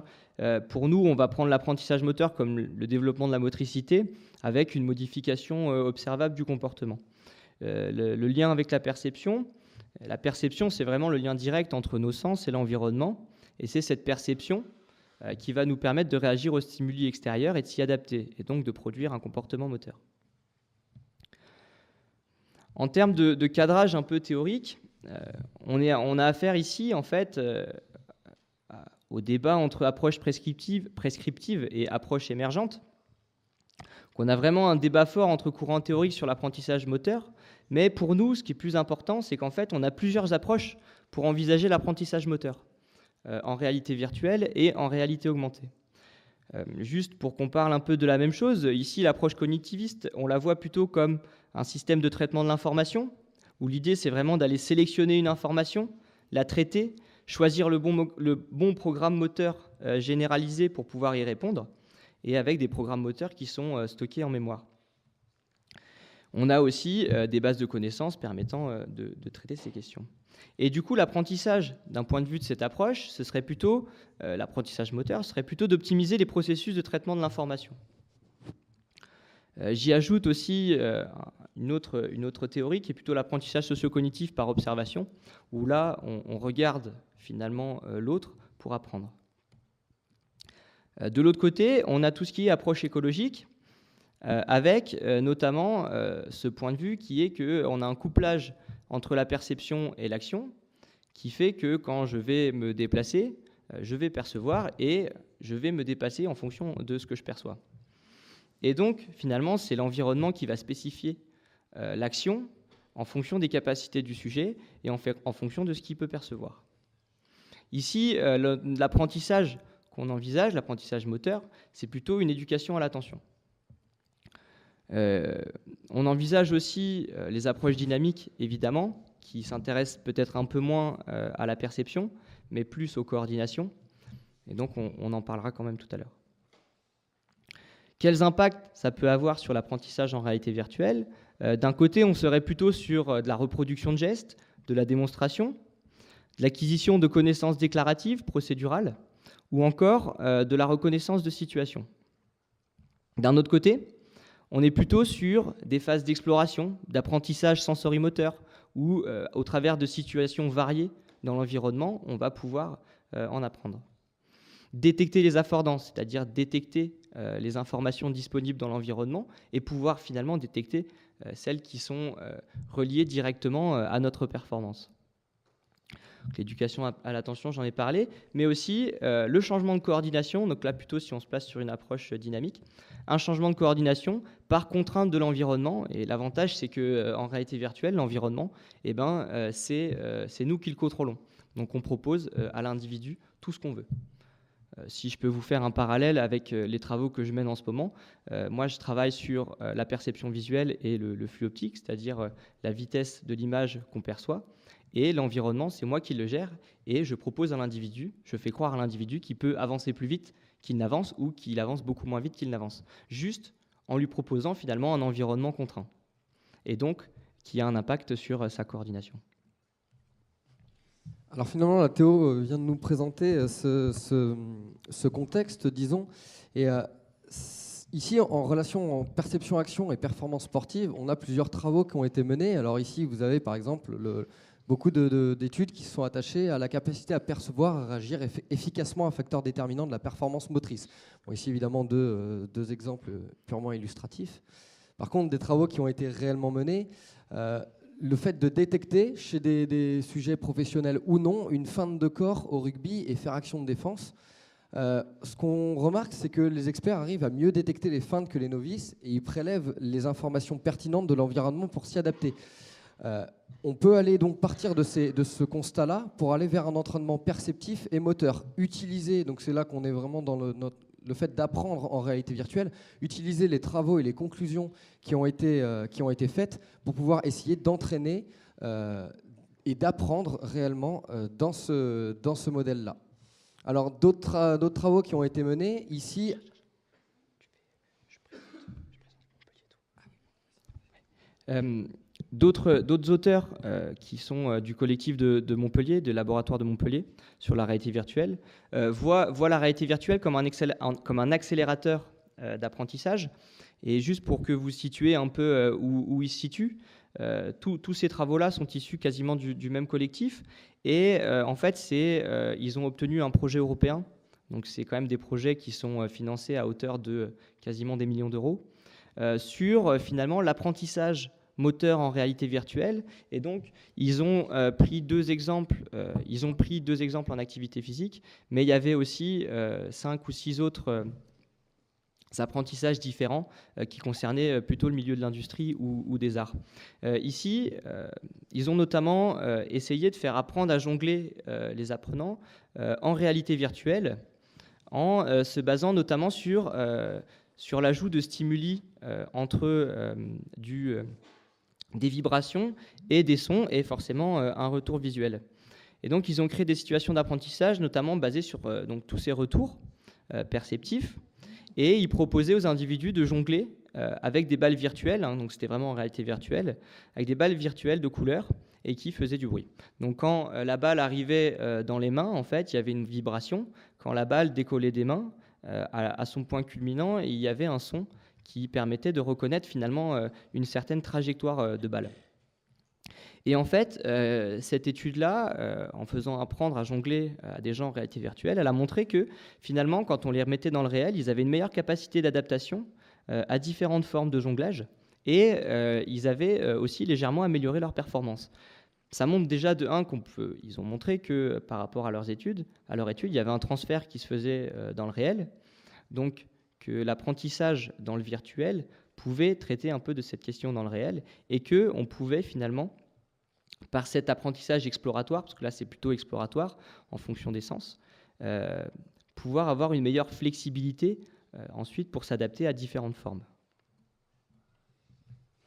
pour nous, on va prendre l'apprentissage moteur comme le développement de la motricité avec une modification observable du comportement. Le lien avec la perception, La perception, c'est vraiment le lien direct entre nos sens et l'environnement, et c'est cette perception qui va nous permettre de réagir aux stimuli extérieurs et de s'y adapter, et donc de produire un comportement moteur. En termes de cadrage un peu théorique, on a affaire ici, en fait, au débat entre approche prescriptive et approche émergente. On a vraiment un débat fort entre courants théoriques sur l'apprentissage moteur, mais pour nous, ce qui est plus important, c'est qu'en fait, on a plusieurs approches pour envisager l'apprentissage moteur, en réalité virtuelle et en réalité augmentée. Juste pour qu'on parle un peu de la même chose, ici, l'approche cognitiviste, on la voit plutôt comme un système de traitement de l'information, où l'idée, c'est vraiment d'aller sélectionner une information, la traiter, choisir le bon programme moteur généralisé pour pouvoir y répondre, et avec des programmes moteurs qui sont stockés en mémoire. On a aussi des bases de connaissances permettant de traiter ces questions. Et du coup, l'apprentissage, d'un point de vue de cette approche, ce serait plutôt, l'apprentissage moteur, serait plutôt d'optimiser les processus de traitement de l'information. J'y ajoute aussi une autre théorie qui est plutôt l'apprentissage socio-cognitif par observation, où là, on regarde finalement l'autre pour apprendre. De l'autre côté, on a tout ce qui est approche écologique, avec notamment ce point de vue qui est qu'on a un couplage entre la perception et l'action, qui fait que quand je vais me déplacer, je vais percevoir et je vais me déplacer en fonction de ce que je perçois. Et donc, finalement, c'est l'environnement qui va spécifier l'action en fonction des capacités du sujet et en fonction de ce qu'il peut percevoir. Ici, l'apprentissage qu'on envisage, l'apprentissage moteur, c'est plutôt une éducation à l'attention. On envisage aussi les approches dynamiques, évidemment, qui s'intéressent peut-être un peu moins à la perception, mais plus aux coordinations. Et donc, on en parlera quand même tout à l'heure. Quels impacts ça peut avoir sur l'apprentissage en réalité virtuelle ? D'un côté, on serait plutôt sur de la reproduction de gestes, de la démonstration, de l'acquisition de connaissances déclaratives, procédurales, ou encore de la reconnaissance de situations. D'un autre côté, on est plutôt sur des phases d'exploration, d'apprentissage sensorimoteur, où au travers de situations variées dans l'environnement, on va pouvoir en apprendre. Détecter les affordances, c'est-à-dire détecter les informations disponibles dans l'environnement et pouvoir finalement détecter celles qui sont reliées directement à notre performance. L'éducation à l'attention, j'en ai parlé, mais aussi le changement de coordination, donc là plutôt si on se place sur une approche dynamique, un changement de coordination par contrainte de l'environnement, et l'avantage c'est qu'en réalité virtuelle, l'environnement, c'est nous qui le contrôlons. Donc on propose à l'individu tout ce qu'on veut. Si je peux vous faire un parallèle avec les travaux que je mène en ce moment, moi je travaille sur la perception visuelle et le flux optique, c'est-à-dire la vitesse de l'image qu'on perçoit, et l'environnement, c'est moi qui le gère, et je propose à l'individu, je fais croire à l'individu qu'il peut avancer plus vite qu'il n'avance ou qu'il avance beaucoup moins vite qu'il n'avance, juste en lui proposant finalement un environnement contraint, et donc qui a un impact sur sa coordination. Alors finalement, la Théo vient de nous présenter ce contexte, disons, et ici, en relation en perception-action et performance sportive, on a plusieurs travaux qui ont été menés. Alors ici, vous avez par exemple beaucoup d'études qui sont attachées à la capacité à percevoir et à réagir efficacement à un facteur déterminant de la performance motrice. Bon, ici, évidemment, deux exemples purement illustratifs. Par contre, des travaux qui ont été réellement menés, le fait de détecter chez des sujets professionnels ou non une feinte de corps au rugby et faire action de défense, ce qu'on remarque, c'est que les experts arrivent à mieux détecter les feintes que les novices et ils prélèvent les informations pertinentes de l'environnement pour s'y adapter. On peut aller donc partir de ce constat-là pour aller vers un entraînement perceptif et moteur. Utiliser, donc c'est là qu'on est vraiment dans le fait d'apprendre en réalité virtuelle, utiliser les travaux et les conclusions qui ont été faites pour pouvoir essayer d'entraîner et d'apprendre réellement dans ce modèle-là. Alors d'autres travaux qui ont été menés ici. D'autres auteurs qui sont du collectif de Montpellier, du laboratoire de Montpellier, sur la réalité virtuelle, voient la réalité virtuelle comme un accélérateur d'apprentissage. Et juste pour que vous situez un peu où il se situe, tous ces travaux-là sont issus quasiment du même collectif. Et en fait, ils ont obtenu un projet européen. Donc c'est quand même des projets qui sont financés à hauteur de quasiment des millions d'euros sur finalement l'apprentissage moteur en réalité virtuelle. Et donc, ils ont pris deux exemples. Ils ont pris deux exemples en activité physique, mais il y avait aussi 5 ou 6 autres apprentissages différents qui concernaient plutôt le milieu de l'industrie ou des arts. Ici, ils ont notamment essayé de faire apprendre à jongler les apprenants en réalité virtuelle, en se basant notamment sur l'ajout de stimuli entre des vibrations et des sons, et forcément un retour visuel. Et donc, ils ont créé des situations d'apprentissage, notamment basées sur donc, tous ces retours perceptifs, et ils proposaient aux individus de jongler avec des balles virtuelles, hein, donc c'était vraiment en réalité virtuelle, avec des balles virtuelles de couleurs, et qui faisaient du bruit. Donc quand la balle arrivait dans les mains, en fait, il y avait une vibration. Quand la balle décollait des mains, à son point culminant, il y avait un son qui permettait de reconnaître finalement une certaine trajectoire de balle. Et en fait, cette étude-là, en faisant apprendre à jongler à des gens en réalité virtuelle, elle a montré que finalement, quand on les remettait dans le réel, ils avaient une meilleure capacité d'adaptation à différentes formes de jonglage, et ils avaient aussi légèrement amélioré leur performance. Ça montre déjà de 1 ils ont montré que par rapport à leur étude, il y avait un transfert qui se faisait dans le réel, donc que l'apprentissage dans le virtuel pouvait traiter un peu de cette question dans le réel, et qu'on pouvait finalement, par cet apprentissage exploratoire, parce que là c'est plutôt exploratoire en fonction des sens, pouvoir avoir une meilleure flexibilité ensuite pour s'adapter à différentes formes.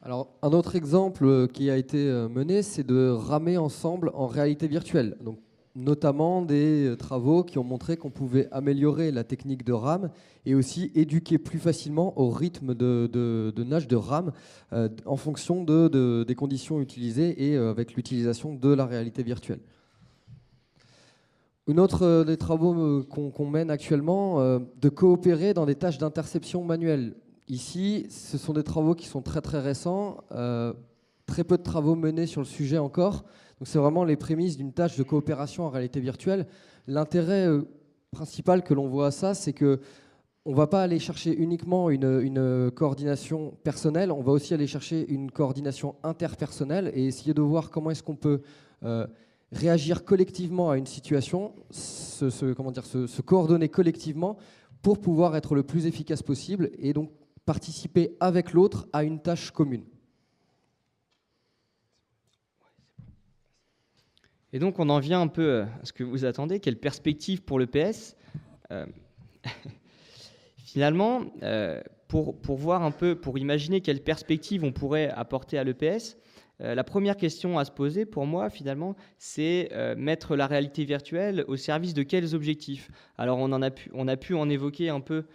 Alors, un autre exemple qui a été mené, c'est de ramer ensemble en réalité virtuelle. Donc, notamment des travaux qui ont montré qu'on pouvait améliorer la technique de rame et aussi éduquer plus facilement au rythme de nage de rame en fonction des conditions utilisées et avec l'utilisation de la réalité virtuelle. Une autre des travaux qu'on mène actuellement, de coopérer dans des tâches d'interception manuelle. Ici, ce sont des travaux qui sont très très récents, très peu de travaux menés sur le sujet encore. Donc c'est vraiment les prémices d'une tâche de coopération en réalité virtuelle. L'intérêt principal que l'on voit à ça, c'est que on ne va pas aller chercher uniquement une coordination personnelle, on va aussi aller chercher une coordination interpersonnelle et essayer de voir comment est-ce qu'on peut réagir collectivement à une situation, se coordonner collectivement pour pouvoir être le plus efficace possible et donc participer avec l'autre à une tâche commune. Et donc on en vient un peu à ce que vous attendez, quelle perspective pour l'EPS. Finalement, pour voir un peu, pour imaginer quelle perspective on pourrait apporter à l'EPS, la première question à se poser pour moi, finalement, c'est mettre la réalité virtuelle au service de quels objectifs. Alors on a pu en évoquer un peu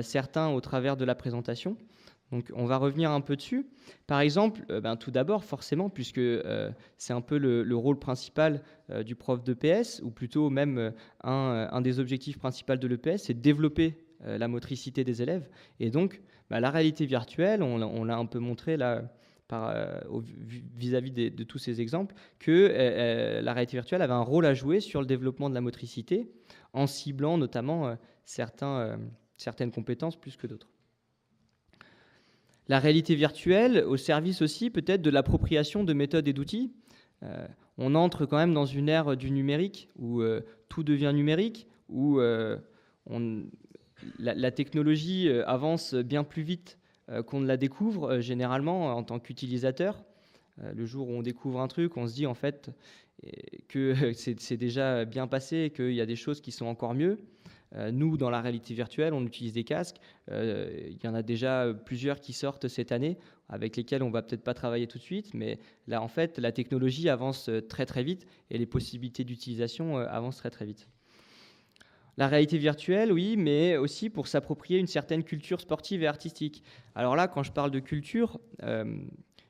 certains au travers de la présentation. Donc on va revenir un peu dessus. Par exemple, tout d'abord, forcément, puisque c'est un peu le rôle principal du prof d'EPS, ou plutôt même un des objectifs principaux de l'EPS, c'est de développer la motricité des élèves. Et donc, la réalité virtuelle, on l'a un peu montré là, vis-à-vis de tous ces exemples, que la réalité virtuelle avait un rôle à jouer sur le développement de la motricité, en ciblant notamment certaines compétences plus que d'autres. La réalité virtuelle au service aussi peut-être de l'appropriation de méthodes et d'outils. On entre quand même dans une ère du numérique où tout devient numérique, où la technologie avance bien plus vite qu'on ne la découvre généralement en tant qu'utilisateur. Le jour où on découvre un truc, on se dit en fait que c'est déjà bien passé et qu'il y a des choses qui sont encore mieux. Nous, dans la réalité virtuelle, on utilise des casques. Il y en a déjà plusieurs qui sortent cette année, avec lesquels on va peut-être pas travailler tout de suite, mais là, en fait, la technologie avance très très vite et les possibilités d'utilisation avancent très très vite. La réalité virtuelle, oui, mais aussi pour s'approprier une certaine culture sportive et artistique. Alors là, quand je parle de culture,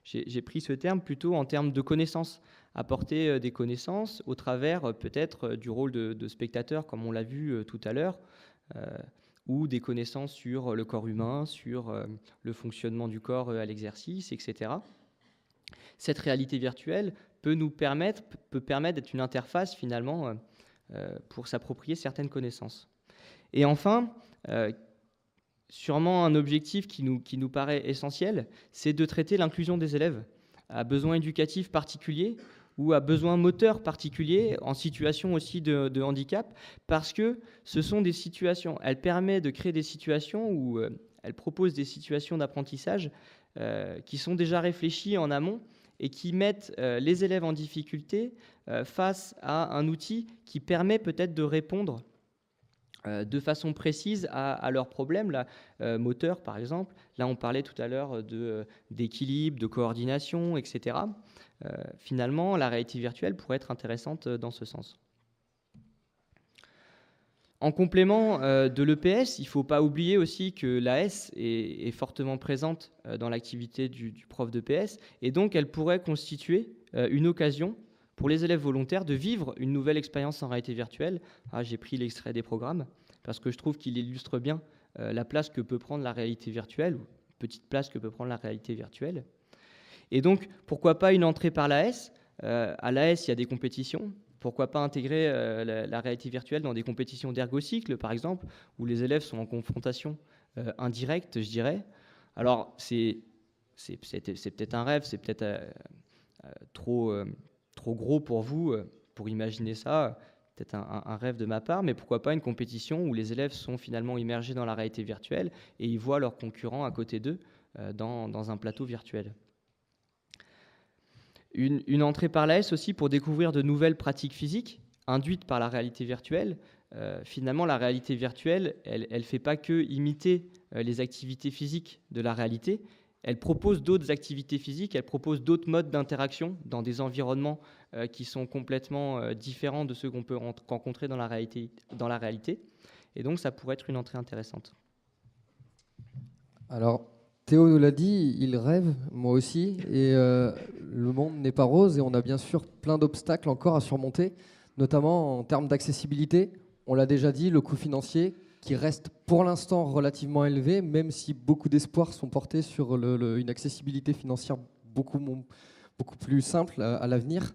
j'ai pris ce terme plutôt en termes de connaissances, apporter des connaissances au travers peut-être du rôle de spectateur, comme on l'a vu tout à l'heure, ou des connaissances sur le corps humain, sur le fonctionnement du corps à l'exercice, etc. Cette réalité virtuelle peut permettre d'être une interface finalement pour s'approprier certaines connaissances. Et enfin, sûrement un objectif qui nous paraît essentiel, c'est de traiter l'inclusion des élèves à besoins éducatifs particuliers ou à besoins moteurs particuliers en situation aussi de handicap, parce que ce sont des situations, elle permet de créer des situations où elle propose des situations d'apprentissage qui sont déjà réfléchies en amont et qui mettent les élèves en difficulté face à un outil qui permet peut-être de répondre de façon précise à leurs problèmes là, moteurs, par exemple. Là, on parlait tout à l'heure d'équilibre, de coordination, etc. Finalement, la réalité virtuelle pourrait être intéressante dans ce sens. En complément de l'EPS, il ne faut pas oublier aussi que l'AS est fortement présente dans l'activité du prof d'EPS, et donc elle pourrait constituer une occasion pour les élèves volontaires de vivre une nouvelle expérience en réalité virtuelle. J'ai pris l'extrait des programmes parce que je trouve qu'il illustre bien la place que peut prendre la réalité virtuelle, ou petite place que peut prendre la réalité virtuelle. Et donc, pourquoi pas une entrée par l'AS ? À l'AS, il y a des compétitions. Pourquoi pas intégrer la réalité virtuelle dans des compétitions d'ergocycle, par exemple, où les élèves sont en confrontation indirecte, je dirais. Alors, c'est peut-être un rêve, c'est peut-être trop gros pour vous, pour imaginer ça, peut-être un rêve de ma part, mais pourquoi pas une compétition où les élèves sont finalement immergés dans la réalité virtuelle et ils voient leurs concurrents à côté d'eux dans un plateau virtuel. Une entrée par l'AS aussi pour découvrir de nouvelles pratiques physiques induites par la réalité virtuelle. Finalement, la réalité virtuelle, elle ne fait pas que imiter les activités physiques de la réalité. Elle propose d'autres activités physiques, elle propose d'autres modes d'interaction dans des environnements qui sont complètement différents de ceux qu'on peut rencontrer dans la réalité. Et donc, ça pourrait être une entrée intéressante. Alors, Théo l'a dit, il rêve, moi aussi, et le monde n'est pas rose et on a bien sûr plein d'obstacles encore à surmonter, notamment en termes d'accessibilité. On l'a déjà dit, le coût financier qui reste pour l'instant relativement élevé, même si beaucoup d'espoirs sont portés sur une accessibilité financière beaucoup plus simple à l'avenir.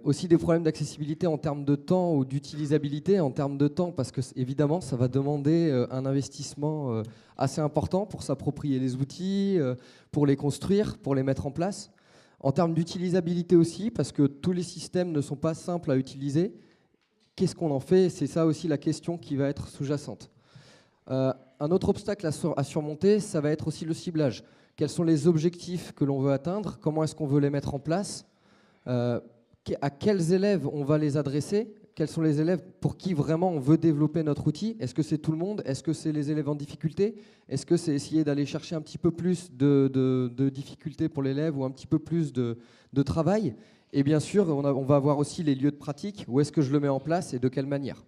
Aussi des problèmes d'accessibilité en termes de temps ou d'utilisabilité en termes de temps, parce que évidemment ça va demander un investissement assez important pour s'approprier les outils, pour les construire, pour les mettre en place. En termes d'utilisabilité aussi, parce que tous les systèmes ne sont pas simples à utiliser. Qu'est-ce qu'on en fait ? C'est ça aussi la question qui va être sous-jacente. Un autre obstacle à surmonter, ça va être aussi le ciblage. Quels sont les objectifs que l'on veut atteindre ? Comment est-ce qu'on veut les mettre en place ? À quels élèves on va les adresser ? Quels sont les élèves pour qui vraiment on veut développer notre outil ? Est-ce que c'est tout le monde ? Est-ce que c'est les élèves en difficulté ? Est-ce que c'est essayer d'aller chercher un petit peu plus de difficultés pour l'élève ou un petit peu plus de travail ? Et bien sûr, on va avoir aussi les lieux de pratique. Où est-ce que je le mets en place et de quelle manière ?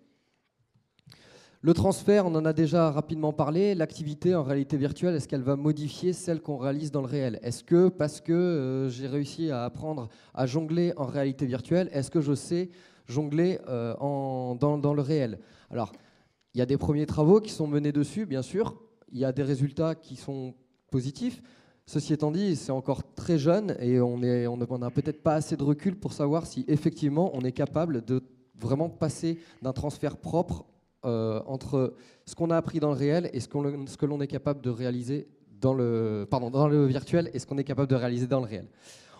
Le transfert, on en a déjà rapidement parlé. L'activité en réalité virtuelle, est-ce qu'elle va modifier celle qu'on réalise dans le réel ? Est-ce que parce que j'ai réussi à apprendre à jongler en réalité virtuelle, est-ce que je sais jongler dans le réel ? Alors, il y a des premiers travaux qui sont menés dessus, bien sûr. Il y a des résultats qui sont positifs. Ceci étant dit, c'est encore très jeune et on n'a peut-être pas assez de recul pour savoir si effectivement on est capable de vraiment passer d'un transfert propre entre ce qu'on a appris dans le réel et ce que l'on est capable de réaliser dans le virtuel et ce qu'on est capable de réaliser dans le réel.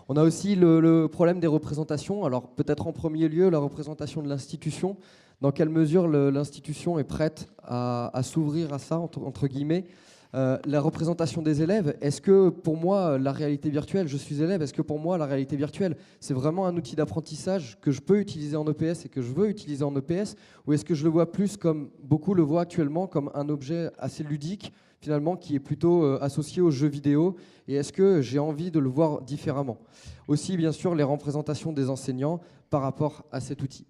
On a aussi le problème des représentations. Alors peut-être en premier lieu la représentation de l'institution. Dans quelle mesure l'institution est prête à s'ouvrir à ça, entre guillemets. La représentation des élèves, est-ce que pour moi la réalité virtuelle, je suis élève, est-ce que pour moi la réalité virtuelle c'est vraiment un outil d'apprentissage que je peux utiliser en EPS et que je veux utiliser en EPS, ou est-ce que je le vois plus comme beaucoup le voient actuellement comme un objet assez ludique finalement qui est plutôt associé aux jeux vidéo, et est-ce que j'ai envie de le voir différemment ? Aussi bien sûr les représentations des enseignants par rapport à cet outil.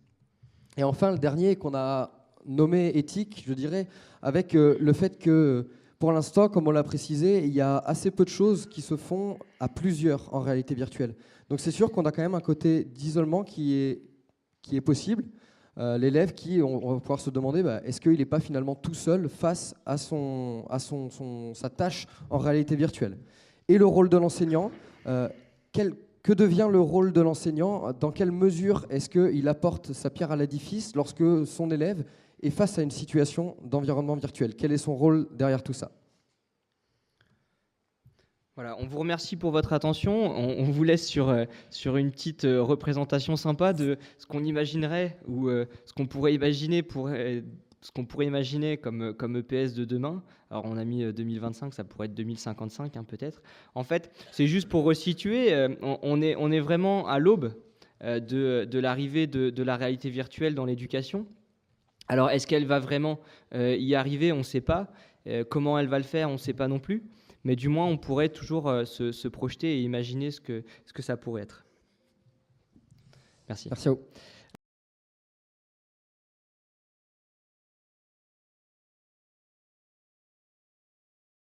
Et enfin le dernier qu'on a nommé éthique, je dirais, avec le fait que pour l'instant, comme on l'a précisé, il y a assez peu de choses qui se font à plusieurs en réalité virtuelle. Donc c'est sûr qu'on a quand même un côté d'isolement qui est possible. L'élève on va pouvoir se demander, est-ce qu'il n'est pas finalement tout seul face à sa tâche en réalité virtuelle ? Et le rôle de l'enseignant, que devient le rôle de l'enseignant? Dans quelle mesure est-ce qu'il apporte sa pierre à l'édifice lorsque son élève est face à une situation d'environnement virtuel? Quel est son rôle derrière tout ça? Voilà, on vous remercie pour votre attention. On vous laisse sur une petite représentation sympa de ce qu'on imaginerait ou ce qu'on pourrait imaginer comme EPS de demain. Alors on a mis 2025, ça pourrait être 2055 peut-être. En fait, c'est juste pour resituer, on est vraiment à l'aube de l'arrivée de la réalité virtuelle dans l'éducation. Alors est-ce qu'elle va vraiment y arriver? On ne sait pas. Comment elle va le faire? On ne sait pas non plus. Mais du moins, on pourrait toujours se projeter et imaginer ce que ça pourrait être. Merci. Merci à vous.